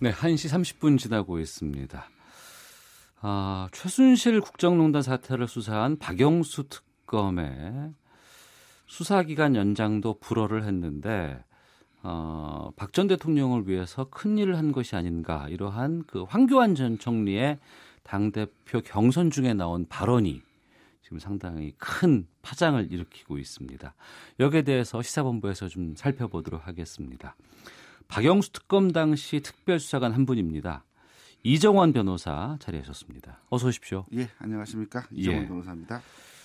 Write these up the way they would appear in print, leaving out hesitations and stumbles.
네, 1시 30분 지나고 있습니다. 최순실 국정농단 사태를 수사한 박영수 특검의 수사기간 연장도 불허를 했는데 박 전 대통령을 위해서 큰일을 한 것이 아닌가, 이러한 그 황교안 전 총리의 당대표 경선 중에 나온 발언이 지금 상당히 큰 파장을 일으키고 있습니다. 여기에 대해서 시사본부에서 좀 살펴보도록 하겠습니다. 박영수 특검 당시 특별수사관 한 분입니다. 이정원 변호사 자리하셨습니다. 어서 오십시오. 예, 안녕하십니까. 이정원 변호사입니다.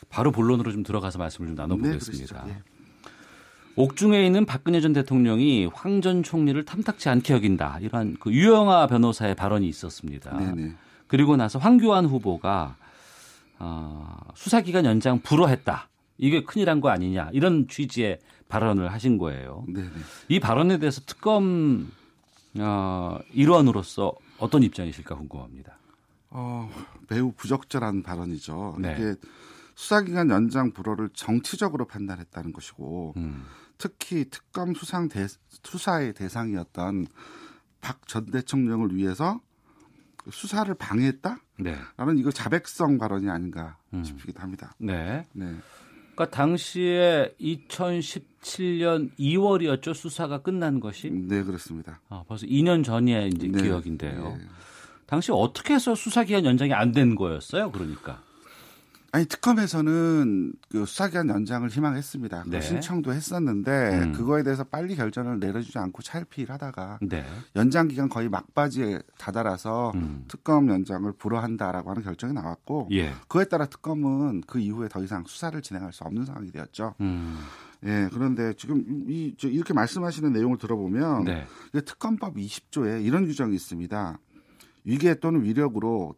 바로 본론으로 좀 들어가서 말씀을 좀 나눠보겠습니다. 네, 옥중에 있는 박근혜 전 대통령이 황 전 총리를 탐탁치 않게 여긴다, 이러한 그 유영아 변호사의 발언이 있었습니다. 네네. 그리고 나서 황교안 후보가 수사기간 연장 불허했다, 이게 큰일한 거 아니냐, 이런 취지의 발언을 하신 거예요. 네네. 이 발언에 대해서 특검 일원으로서 어떤 입장이실까 궁금합니다. 매우 부적절한 발언이죠. 네. 이게 수사기간 연장 불허를 정치적으로 판단했다는 것이고, 특히 특검 수사의 대상이었던 박 전 대통령을 위해서 수사를 방해했다? 네. 라는 이거 자백성 발언이 아닌가 싶기도 합니다. 네. 네. 그러니까 당시에 2017년 2월이었죠, 수사가 끝난 것이. 네, 그렇습니다. 벌써 2년 전의 이제 네. 기억인데요. 네. 당시 어떻게 해서 수사기간 연장이 안 된 거였어요, 그러니까? 아니, 특검에서는 그 수사기간 연장을 희망했습니다. 네. 신청도 했었는데 그거에 대해서 빨리 결정을 내려주지 않고 차일피일 하다가 네. 연장 기간 거의 막바지에 다다라서 특검 연장을 불허한다라고 하는 결정이 나왔고, 예. 그에 따라 특검은 그 이후에 더 이상 수사를 진행할 수 없는 상황이 되었죠. 예, 그런데 지금 이렇게 말씀하시는 내용을 들어보면 네. 특검법 20조에 이런 규정이 있습니다. 위계 또는 위력으로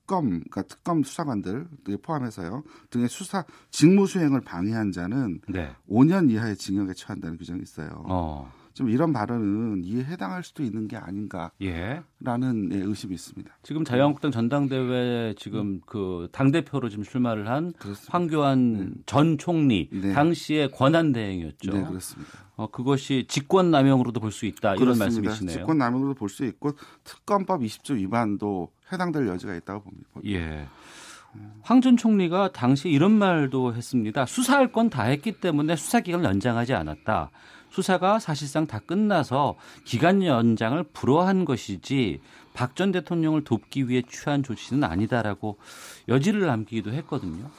그러니까 특검 수사관들 포함해서요 등의 수사 직무 수행을 방해한 자는 네. 5년 이하의 징역에 처한다는 규정이 있어요. 좀 이런 발언은 이에 해당할 수도 있는 게 아닌가라는 의심이 있습니다. 지금 자유한국당 전당대회 지금 그 당대표로 지금 출마를 한 그렇습니다. 황교안 전 총리 당시의 권한대행이었죠. 네, 그렇습니다. 그것이 직권남용으로도 볼 수 있다, 이런 그렇습니다. 말씀이시네요. 직권남용으로도 볼 수 있고 특검법 20조 위반도 해당될 여지가 있다고 봅니다. 예. 황 전 총리가 당시 이런 말도 했습니다. 수사할 건 다 했기 때문에 수사기간을 연장하지 않았다. 수사가 사실상 다 끝나서 기간 연장을 불허한 것이지 박 전 대통령을 돕기 위해 취한 조치는 아니다라고 여지를 남기기도 했거든요.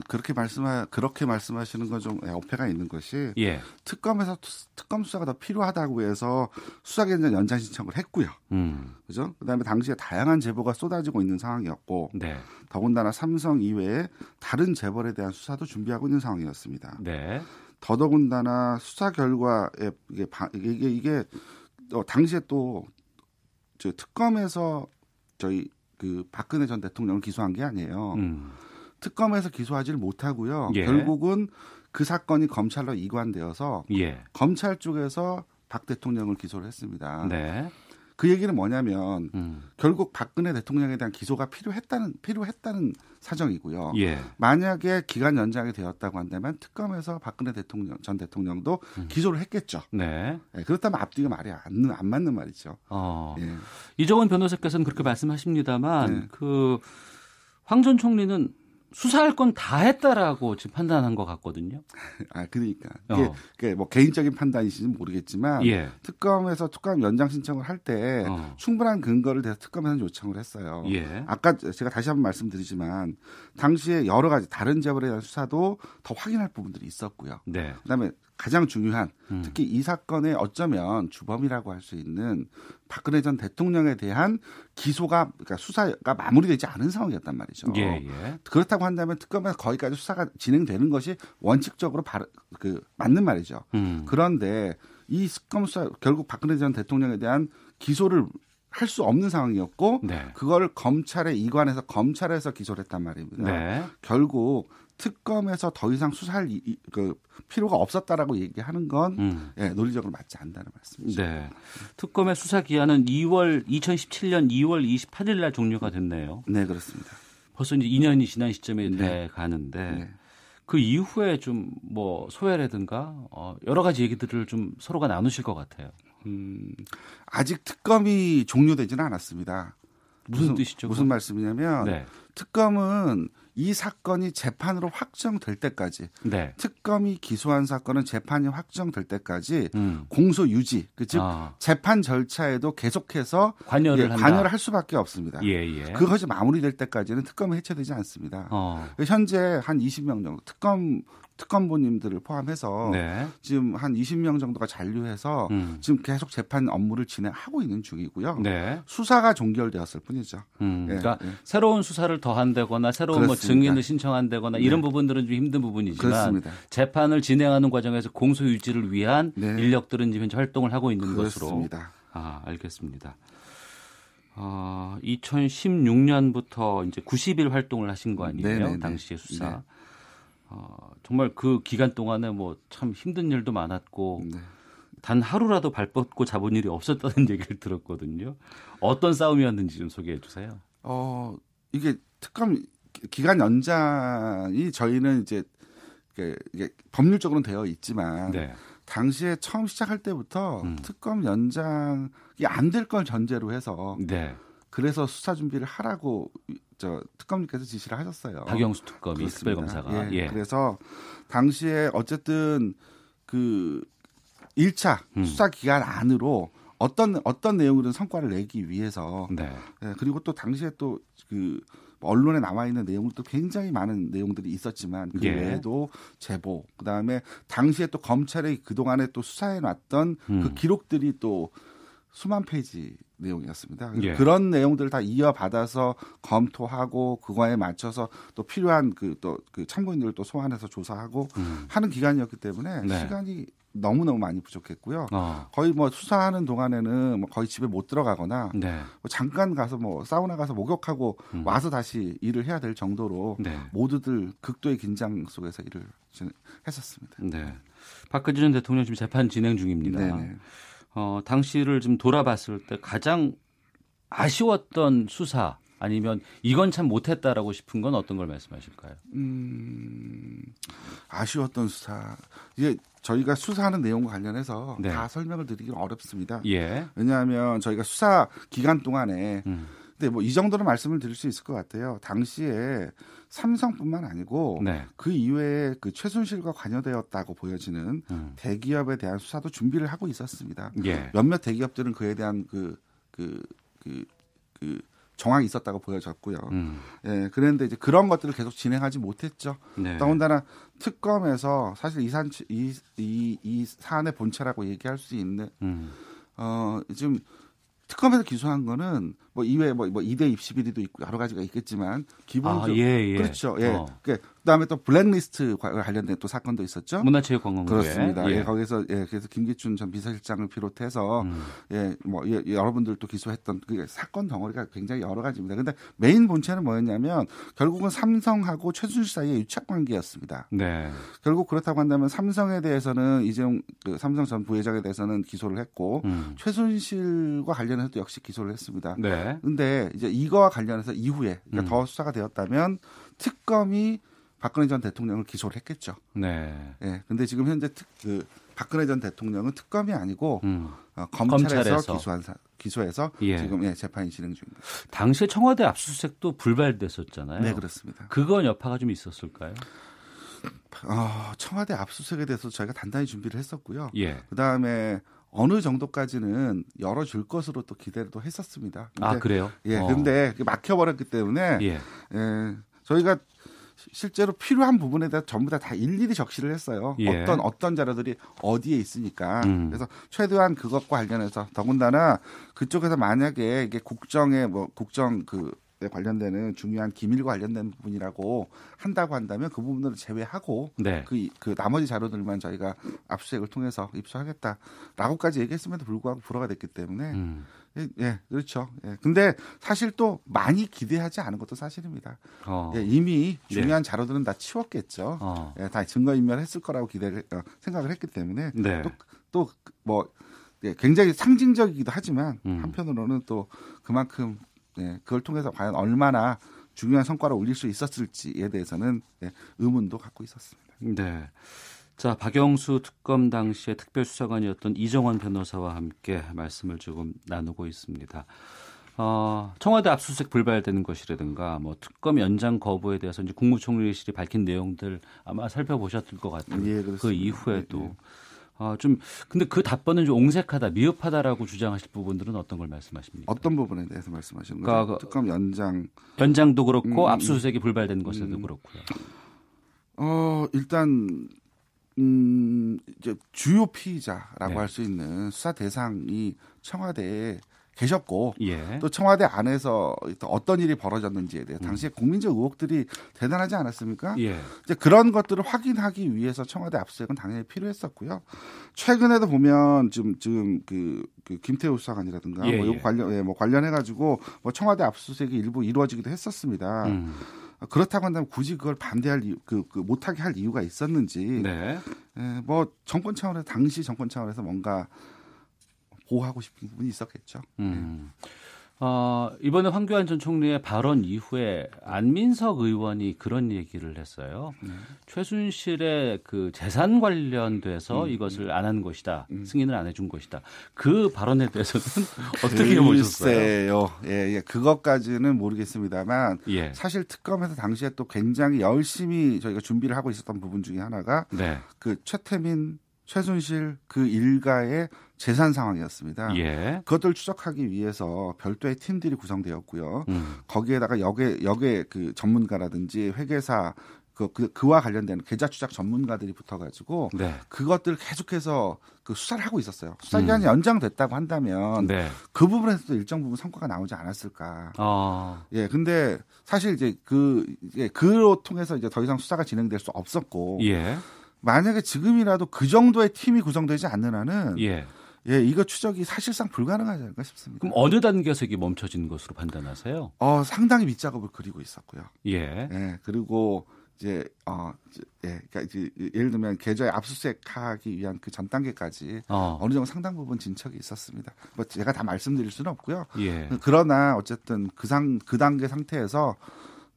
그렇게 말씀하시는 건 좀 어폐가 있는 것이, 특검에서 특검 수사가 더 필요하다고 해서 수사기간 연장 신청을 했고요. 그죠? 그다음에 당시에 다양한 제보가 쏟아지고 있는 상황이었고, 더군다나 삼성 이외에 다른 재벌에 대한 수사도 준비하고 있는 상황이었습니다. 더더군다나 수사 결과에 이게 당시에 또 특검에서 저희 그 박근혜 전 대통령을 기소한 게 아니에요. 특검에서 기소하지를 못하고요. 결국은 그 사건이 검찰로 이관되어서 검찰 쪽에서 박 대통령을 기소를 했습니다. 그 얘기는 뭐냐면 결국 박근혜 대통령에 대한 기소가 필요했다는 사정이고요. 만약에 기간 연장이 되었다고 한다면 특검에서 박근혜 전 대통령도 기소를 했겠죠. 그렇다면 앞뒤가 말이 안 맞는 말이죠. 이정원 변호사께서는 그렇게 말씀하십니다만 그 황 전 총리는 수사할 건 다 했다라고 지금 판단한 것 같거든요. 그러니까 이게 뭐 개인적인 판단이신지 모르겠지만 특검에서 특검 연장 신청을 할 때 충분한 근거를 대서 특검에서 요청을 했어요. 아까 제가 다시 한번 말씀드리지만 당시에 여러 가지 다른 재벌에 대한 수사도 더 확인할 부분들이 있었고요. 그다음에 가장 중요한 특히 이 사건의 어쩌면 주범이라고 할 수 있는 박근혜 전 대통령에 대한 그러니까 수사가 마무리되지 않은 상황이었단 말이죠. 그렇다고 한다면 특검에서 거기까지 수사가 진행되는 것이 원칙적으로 맞는 말이죠. 그런데 이 특검 수사 결국 박근혜 전 대통령에 대한 기소를 할 수 없는 상황이었고 그걸 검찰에 이관해서 검찰에서 기소를 했단 말입니다. 결국 특검에서 더 이상 수사할 필요가 없었다라고 얘기하는 건 논리적으로 맞지 않다는 말씀이죠. 특검의 수사 기한은 2017년 2월 28일 날 종료가 됐네요. 네, 그렇습니다. 벌써 이제 2년이 지난 시점에 돼 가는데 그 이후에 좀 뭐 소회라든가 여러 가지 얘기들을 좀 서로가 나누실 것 같아요. 아직 특검이 종료되지는 않았습니다. 무슨 뜻이죠? 무슨 말씀이냐면 네. 특검은 이 사건이 재판으로 확정될 때까지 네. 특검이 기소한 사건은 재판이 확정될 때까지 공소 유지, 즉 재판 절차에도 계속해서 관여를 할 수밖에 없습니다. 그것이 마무리될 때까지는 특검이 해체되지 않습니다. 현재 한 20명 정도 특검보님들을 포함해서 네. 지금 한 20명 정도가 잔류해서 지금 계속 재판 업무를 진행하고 있는 중이고요. 네. 수사가 종결되었을 뿐이죠. 그러니까 새로운 수사를 더한다거나 새로운 뭐 증인을 신청한다거나 이런 부분들은 좀 힘든 부분이지만 그렇습니다. 재판을 진행하는 과정에서 공소 유지를 위한 인력들은 지금 현재 활동을 하고 있는 그렇습니다. 것으로. 알겠습니다. 2016년부터 이제 90일 활동을 하신 거 아니에요? 네네네. 당시의 수사. 네. 정말 그 기간 동안에 뭐 참 힘든 일도 많았고 단 하루라도 발 뻗고 잡은 일이 없었다는 얘기를 들었거든요. 어떤 싸움이었는지 좀 소개해 주세요. 이게 특검 기간 연장이 저희는 이제 이게 법률적으로는 되어 있지만 당시에 처음 시작할 때부터 특검 연장이 안 될 걸 전제로 해서 그래서 수사 준비를 하라고 특검님께서 지시를 하셨어요. 박영수 특검이 특별검사가. 그래서 당시에 어쨌든 그 1차 수사 기간 안으로 어떤 내용으로든 성과를 내기 위해서 그리고 또 당시에 또 그 언론에 남아 있는 내용도 굉장히 많은 내용들이 있었지만 그 외에도 제보 그다음에 당시에 또 검찰이 그동안에 또 수사해 놨던 그 기록들이 또 수만 페이지 내용이었습니다. 그런 내용들을 다 이어받아서 검토하고 그거에 맞춰서 또 필요한 그 참고인들을 또 소환해서 조사하고 하는 기간이었기 때문에 시간이 너무너무 많이 부족했고요. 거의 뭐 수사하는 동안에는 뭐 거의 집에 못 들어가거나 뭐 잠깐 가서 뭐 사우나 가서 목욕하고 와서 다시 일을 해야 될 정도로 모두들 극도의 긴장 속에서 일을 했었습니다. 네. 박근혜 전 대통령 지금 재판 진행 중입니다. 네네. 당시를 좀 돌아봤을 때 가장 아쉬웠던 수사 아니면 이건 참 못했다라고 싶은 건 어떤 걸 말씀하실까요? 아쉬웠던 수사. 이게 저희가 수사하는 내용과 관련해서 다 설명을 드리기는 어렵습니다. 왜냐하면 저희가 수사 기간 동안에 근데 뭐 이 정도는 말씀을 드릴 수 있을 것 같아요. 당시에 삼성뿐만 아니고 그 이외에 그 최순실과 관여되었다고 보여지는 대기업에 대한 수사도 준비를 하고 있었습니다. 몇몇 대기업들은 그에 대한 그 정황이 있었다고 보여졌고요. 그런데 이제 그런 것들을 계속 진행하지 못했죠. 더군다나 특검에서 사실 이 사안의 본체라고 얘기할 수 있는 지금 특검에서 기소한 거는 뭐 이외에 뭐 2대 입시 비리도 있고 여러 가지가 있겠지만 기본적으로 그렇죠. 그다음에 또 블랙리스트 관련된 또 사건도 있었죠. 문화체육관광부에 그렇습니다. 거기서 그래서 김기춘 전 비서실장을 비롯해서 여러분들도 기소했던 그 사건 덩어리가 굉장히 여러 가지입니다. 그런데 메인 본체는 뭐였냐면 결국은 삼성하고 최순실 사이의 유착 관계였습니다. 결국 그렇다고 한다면 삼성에 대해서는 이재용 그 삼성 전 부회장에 대해서는 기소를 했고 최순실과 관련해서도 역시 기소를 했습니다. 근데 이제 이거와 관련해서 이후에 그러니까 더 수사가 되었다면 특검이 박근혜 전 대통령을 기소를 했겠죠. 근데 지금 현재 박근혜 전 대통령은 특검이 아니고 검찰에서 기소해서 지금 재판이 진행 중입니다. 당시에 청와대 압수수색도 불발됐었잖아요. 네, 그렇습니다. 그건 여파가 좀 있었을까요? 청와대 압수수색에 대해서 저희가 단단히 준비를 했었고요. 그다음에 어느 정도까지는 열어줄 것으로 또 기대를 또 했었습니다. 근데, 그래요? 근데 막혀버렸기 때문에 저희가 실제로 필요한 부분에 대해서 전부 다 일일이 적시를 했어요. 어떤 자료들이 어디에 있으니까. 그래서 최대한 그것과 관련해서 더군다나 그쪽에서 만약에 이게 국정 관련되는 중요한 기밀과 관련된 부분이라고 한다고 한다면 그 부분들을 제외하고 그 나머지 자료들만 저희가 압수수색을 통해서 입수하겠다라고까지 얘기했음에도 불구하고 불허가 됐기 때문에 그렇죠. 근데 사실 또 많이 기대하지 않은 것도 사실입니다. 이미 중요한 자료들은 다 치웠겠죠. 다 증거인멸했을 거라고 생각을 했기 때문에 또 뭐 굉장히 상징적이기도 하지만 한편으로는 또 그만큼 그걸 통해서 과연 얼마나 중요한 성과를 올릴 수 있었을지에 대해서는 의문도 갖고 있었습니다. 자, 박영수 특검 당시의 특별수사관이었던 이정원 변호사와 함께 말씀을 조금 나누고 있습니다. 청와대 압수수색 불발되는 것이라든가 뭐 특검 연장 거부에 대해서 이제 국무총리실이 밝힌 내용들 아마 살펴보셨을 것 같아요. 예, 그 이후에도 좀 근데 그 답변은 좀 옹색하다, 미흡하다라고 주장하실 부분들은 어떤 걸 말씀하십니까? 어떤 부분에 대해서 말씀하시는 거죠? 그러니까 특검 연장도 그렇고 압수수색이 불발된 것에도 그렇고요. 일단 이제 주요 피의자라고 네. 할 수 있는 수사 대상이 청와대에 계셨고 예. 또 청와대 안에서 어떤 일이 벌어졌는지에 대해 당시에 국민적 의혹들이 대단하지 않았습니까? 예. 이제 그런 것들을 확인하기 위해서 청와대 압수수색은 당연히 필요했었고요. 최근에도 보면 지금 그 김태우 수사관이라든가 예, 뭐 관련해 가지고 뭐 청와대 압수수색이 일부 이루어지기도 했었습니다. 그렇다고 한다면 굳이 그걸 반대할 이유, 못하게 할 이유가 있었는지, 네. 뭐 정권 차원에서 당시 정권 차원에서 뭔가 보호하고 싶은 부분이 있었겠죠. 이번에 황교안 전 총리의 발언 이후에 안민석 의원이 그런 얘기를 했어요. 최순실의 그 재산 관련돼서 이것을 안 한 것이다. 승인을 안 해준 것이다. 그 발언에 대해서는 어떻게 보셨어요? 예, 그것까지는 모르겠습니다만 예. 사실 특검에서 당시에 또 굉장히 열심히 저희가 준비를 하고 있었던 부분 중에 하나가 네. 그 최태민, 최순실 그 일가의 재산 상황이었습니다. 예. 그것들을 추적하기 위해서 별도의 팀들이 구성되었고요. 거기에다가 역의 그 전문가라든지 회계사 그와 관련된 계좌 추적 전문가들이 붙어가지고 네. 그것들을 계속해서 그 수사를 하고 있었어요. 수사 기간이 연장됐다고 한다면 네. 그 부분에서도 일정 부분 성과가 나오지 않았을까. 예, 근데 사실 이제 그로 통해서 이제 더 이상 수사가 진행될 수 없었고. 예. 만약에 지금이라도 그 정도의 팀이 구성되지 않는 한은 예. 이거 추적이 사실상 불가능하지 않을까 싶습니다. 그럼 어느 단계에서 이게 멈춰진 것으로 판단하세요? 상당히 밑작업을 그리고 있었고요. 예. 예, 그리고 그러니까 이제 예를 들면 계좌에 압수수색하기 위한 그 전 단계까지 어느 정도 상당 부분 진척이 있었습니다. 뭐 제가 다 말씀드릴 수는 없고요. 예. 그러나 어쨌든 그 단계 상태에서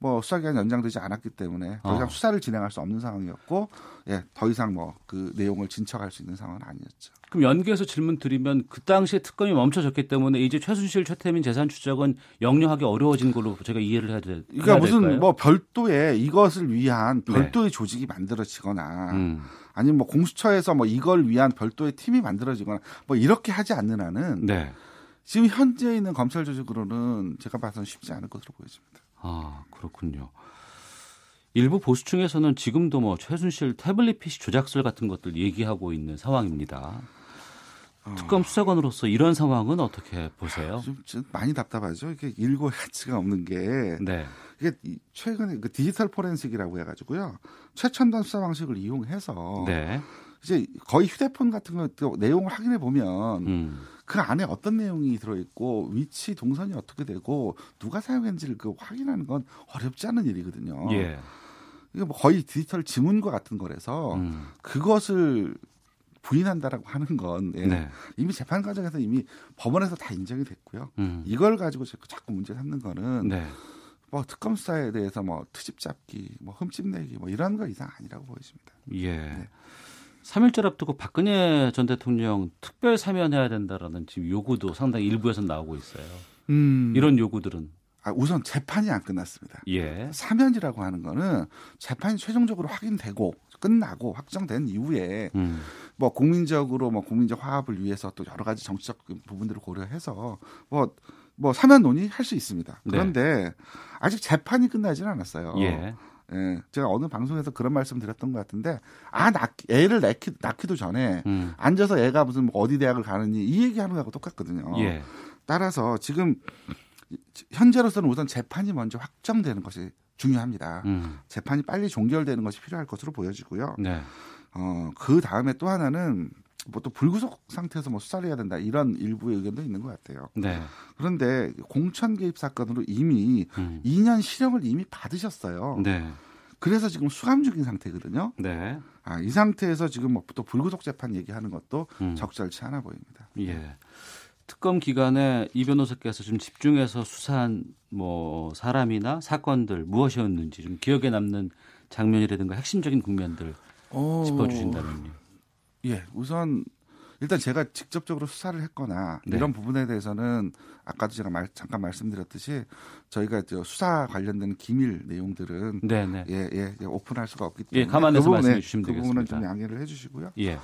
뭐 수사 기간이 연장되지 않았기 때문에 더 이상 수사를 진행할 수 없는 상황이었고, 더 이상 뭐 그 내용을 진척할 수 있는 상황은 아니었죠. 그럼 연계해서 질문 드리면 그 당시에 특검이 멈춰졌기 때문에 이제 최순실, 최태민 재산 추적은 영영하기 어려워진 걸로 제가 이해를 해야 될까요? 그러니까 무슨 뭐 별도의 이것을 위한 별도의 조직이 만들어지거나 아니면 뭐 공수처에서 뭐 이걸 위한 별도의 팀이 만들어지거나 뭐 이렇게 하지 않는 한은 지금 현재 있는 검찰 조직으로는 제가 봐서는 쉽지 않을 것으로 보여집니다. 그렇군요. 일부 보수층에서는 지금도 뭐 최순실 태블릿 PC 조작설 같은 것들 얘기하고 있는 상황입니다. 특검 수사관으로서 이런 상황은 어떻게 보세요? 좀 많이 답답하죠. 이게 일고의 가치가 없는 게 이게 최근에 그 디지털 포렌식이라고 해가지고요. 최첨단 수사 방식을 이용해서 이제 거의 휴대폰 같은 거 내용을 확인해 보면 그 안에 어떤 내용이 들어있고 위치 동선이 어떻게 되고 누가 사용했는지를 확인하는 건 어렵지 않은 일이거든요. 이게 뭐 거의 디지털 지문과 같은 거라서 그것을 부인한다라고 하는 건 이미 재판 과정에서 이미 법원에서 다 인정이 됐고요. 이걸 가지고 자꾸 문제 삼는 거는 뭐 특검 수사에 대해서 뭐 트집 잡기, 뭐 흠집 내기 뭐 이런 거 이상 아니라고 보여집니다. 3.1절 앞두고 박근혜 전 대통령 특별 사면해야 된다라는 지금 요구도 상당히 일부에서 나오고 있어요. 이런 요구들은? 우선 재판이 안 끝났습니다. 사면이라고 하는 거는 재판이 최종적으로 확인되고 끝나고 확정된 이후에 뭐 국민적으로 뭐 국민적 화합을 위해서 또 여러 가지 정치적 부분들을 고려해서 뭐 사면 논의할 수 있습니다. 그런데 아직 재판이 끝나지는 않았어요. 제가 어느 방송에서 그런 말씀 드렸던 것 같은데, 애를 낳기도 전에 앉아서 애가 무슨 뭐 어디 대학을 가느니 이 얘기하는 거하고 똑같거든요. 따라서 지금 현재로서는 우선 재판이 먼저 확정되는 것이 중요합니다. 재판이 빨리 종결되는 것이 필요할 것으로 보여지고요. 그 다음에 또 하나는 뭐 또 불구속 상태에서 뭐 수사를 해야 된다 이런 일부의 의견도 있는 것 같아요. 그런데 공천 개입 사건으로 이미 2년 실형을 이미 받으셨어요. 그래서 지금 수감 중인 상태거든요. 이 상태에서 지금 뭐 또 불구속 재판 얘기하는 것도 적절치 않아 보입니다. 특검 기간에 이 변호사께서 좀 집중해서 수사한 뭐 사람이나 사건들 무엇이었는지 좀 기억에 남는 장면이라든가 핵심적인 국면들 짚어주신다면요. 예, 우선 일단 제가 직접적으로 수사를 했거나 네. 이런 부분에 대해서는 아까도 제가 잠깐 말씀드렸듯이 저희가 수사 관련된 기밀 내용들은 오픈할 수가 없기 때문에 감안해서 말씀해 주시면 그 되겠습니다. 부분은 좀 양해를 해주시고요. 예.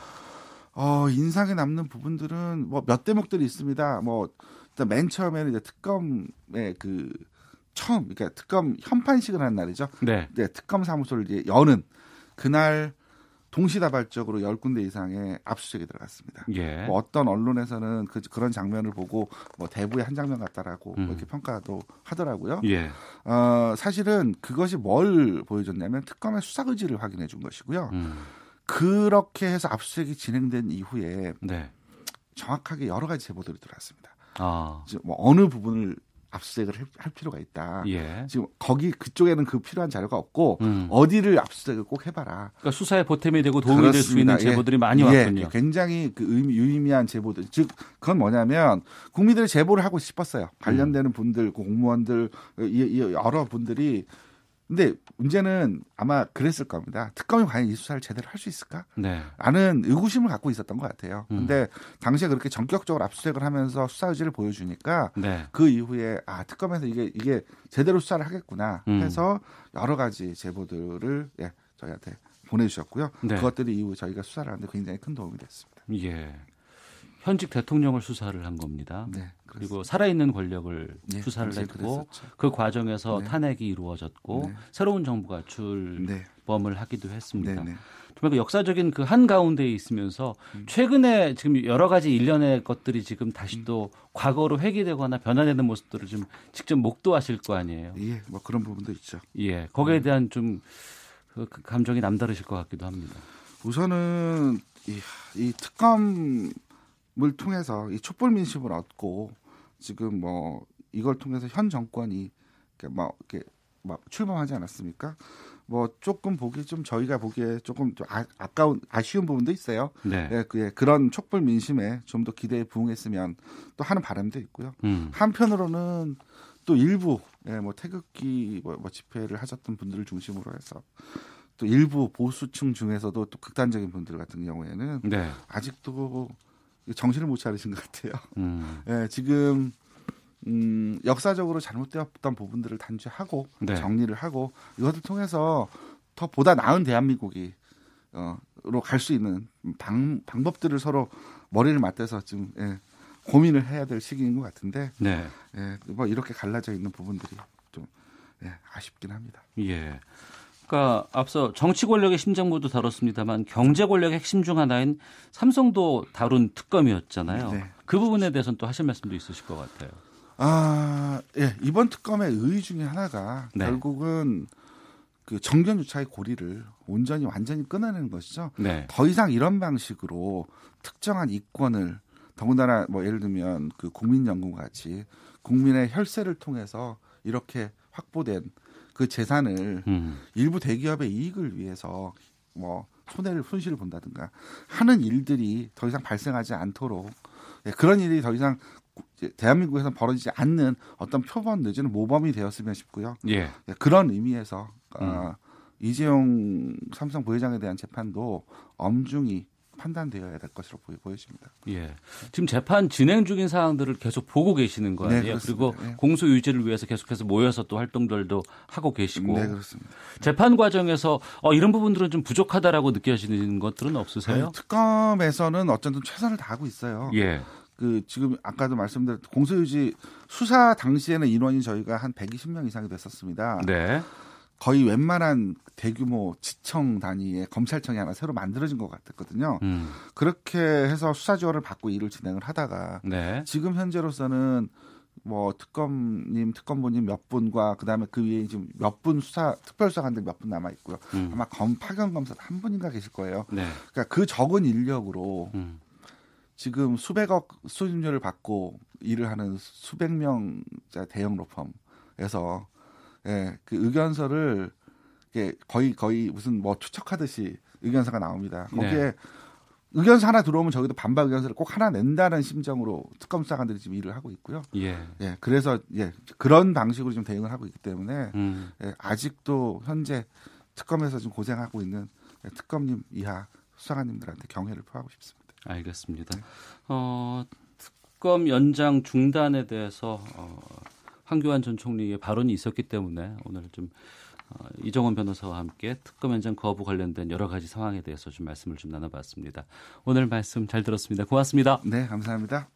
인상에 남는 부분들은 뭐 몇 대목들이 있습니다. 뭐 일단 맨 처음에는 이제 특검의 그러니까 특검 현판식을 하는 날이죠. 네. 특검 사무소를 이제 여는 그날 동시다발적으로 10군데 이상의 압수수색이 들어갔습니다. 예. 뭐 어떤 언론에서는 그런 장면을 보고 뭐 대부의 한 장면 같다라고 이렇게 평가도 하더라고요. 예. 사실은 그것이 뭘 보여줬냐면 특검의 수사 의지를 확인해 준 것이고요. 그렇게 해서 압수수색이 진행된 이후에 정확하게 여러 가지 제보들이 들어왔습니다. 뭐 어느 부분을 압수수색을 할 필요가 있다. 예. 지금 그쪽에는 그 필요한 자료가 없고 어디를 압수수색을 꼭 해봐라. 그러니까 수사에 보탬이 되고 도움이 될 수 있는 제보들이 많이 왔군요. 굉장히 유의미한 제보들. 즉 그건 뭐냐면 국민들이 제보를 하고 싶었어요. 관련되는 분들, 공무원들, 여러 분들이. 근데 문제는 아마 그랬을 겁니다. 특검이 과연 이 수사를 제대로 할 수 있을까? 라는 의구심을 갖고 있었던 것 같아요. 근데 당시에 그렇게 전격적으로 압수수색을 하면서 수사 의지를 보여주니까 그 이후에 특검에서 이게 제대로 수사를 하겠구나 해서 여러 가지 제보들을 저희한테 보내주셨고요. 그것들이 이후 저희가 수사를 하는데 굉장히 큰 도움이 됐습니다. 예. 현직 대통령을 수사를 한 겁니다. 그리고 살아있는 권력을 수사를 했고 그랬었죠. 그 과정에서 탄핵이 이루어졌고 새로운 정부가 출범을 하기도 했습니다. 그 역사적인 그 한가운데에 있으면서 최근에 지금 여러 가지 일련의 것들이 지금 다시 또 과거로 회귀되거나 변화되는 모습들을 좀 직접 목도하실 거 아니에요. 예, 뭐 그런 부분도 있죠. 예, 거기에 대한 좀 그 감정이 남다르실 것 같기도 합니다. 우선은 이 특검 을 통해서 이 촛불 민심을 얻고 지금 뭐 이걸 통해서 현 정권이 이렇게 출범하지 않았습니까? 뭐 조금 저희가 보기에 조금 아쉬운 부분도 있어요. 그런 촛불 민심에 좀 더 기대에 부응했으면 또 하는 바람도 있고요. 한편으로는 또 일부 태극기 집회를 하셨던 분들을 중심으로 해서 또 일부 보수층 중에서도 또 극단적인 분들 같은 경우에는 아직도 정신을 못 차리신 것 같아요. 지금 역사적으로 잘못되었던 부분들을 단죄하고 정리를 하고 이것을 통해서 더 보다 나은 대한민국이 로 갈 수 있는 방법들을 서로 머리를 맞대서 지금 고민을 해야 될 시기인 것 같은데 뭐 이렇게 갈라져 있는 부분들이 좀 아쉽긴 합니다. 예. 그러니까 앞서 정치 권력의 심장부도 다뤘습니다만 경제 권력의 핵심 중 하나인 삼성도 다룬 특검이었잖아요. 그 부분에 대해서는 또 하실 말씀도 있으실 것 같아요. 이번 특검의 의의 중에 하나가 결국은 그 정견유착의 고리를 완전히 끊어내는 것이죠. 더 이상 이런 방식으로 특정한 이권을 더군다나 뭐 예를 들면 그 국민연금 같이 국민의 혈세를 통해서 이렇게 확보된 그 재산을 일부 대기업의 이익을 위해서 뭐 손실을 본다든가 하는 일들이 더 이상 발생하지 않도록 그런 일이 더 이상 대한민국에서 벌어지지 않는 어떤 표본 내지는 모범이 되었으면 싶고요. 그런 의미에서 이재용 삼성 부회장에 대한 재판도 엄중히 판단되어야 될 것으로 보여집니다. 지금 재판 진행 중인 사항들을 계속 보고 계시는 거 아니에요? 그리고 공소 유지를 위해서 계속해서 모여서 또 활동들도 하고 계시고. 그렇습니다. 재판 과정에서 이런 부분들은 좀 부족하다라고 느껴지는 것들은 없으세요? 특검에서는 어쨌든 최선을 다하고 있어요. 지금 아까도 말씀드렸던 공소유지 수사 당시에는 인원이 저희가 한 120명 이상이 됐었습니다. 거의 웬만한 대규모 지청 단위의 검찰청이 하나 새로 만들어진 것 같았거든요. 그렇게 해서 수사 지원을 받고 일을 진행을 하다가 지금 현재로서는 뭐 특검보님 몇 분과 그다음에 그 위에 지금 몇 분 특별수사관들 몇 분 남아 있고요. 아마 파견 검사 한 분인가 계실 거예요. 그러니까 그 적은 인력으로 지금 수백억 수임료를 받고 일을 하는 수백 명자 대형 로펌에서 그 의견서를 거의 무슨 뭐 추측하듯이 의견서가 나옵니다. 거기에 의견서 하나 들어오면 저기도 반박 의견서를 꼭 하나 낸다는 심정으로 특검 수사관들이 지금 일을 하고 있고요. 그래서 그런 방식으로 좀 대응을 하고 있기 때문에 아직도 현재 특검에서 지금 고생하고 있는 특검님 이하 수사관님들한테 경애를 표하고 싶습니다. 알겠습니다. 특검 연장 중단에 대해서 황교안 전 총리의 발언이 있었기 때문에 오늘 좀 이정원 변호사와 함께 특검 연장 거부 관련된 여러 가지 상황에 대해서 좀 말씀을 좀 나눠봤습니다. 오늘 말씀 잘 들었습니다. 고맙습니다. 네, 감사합니다.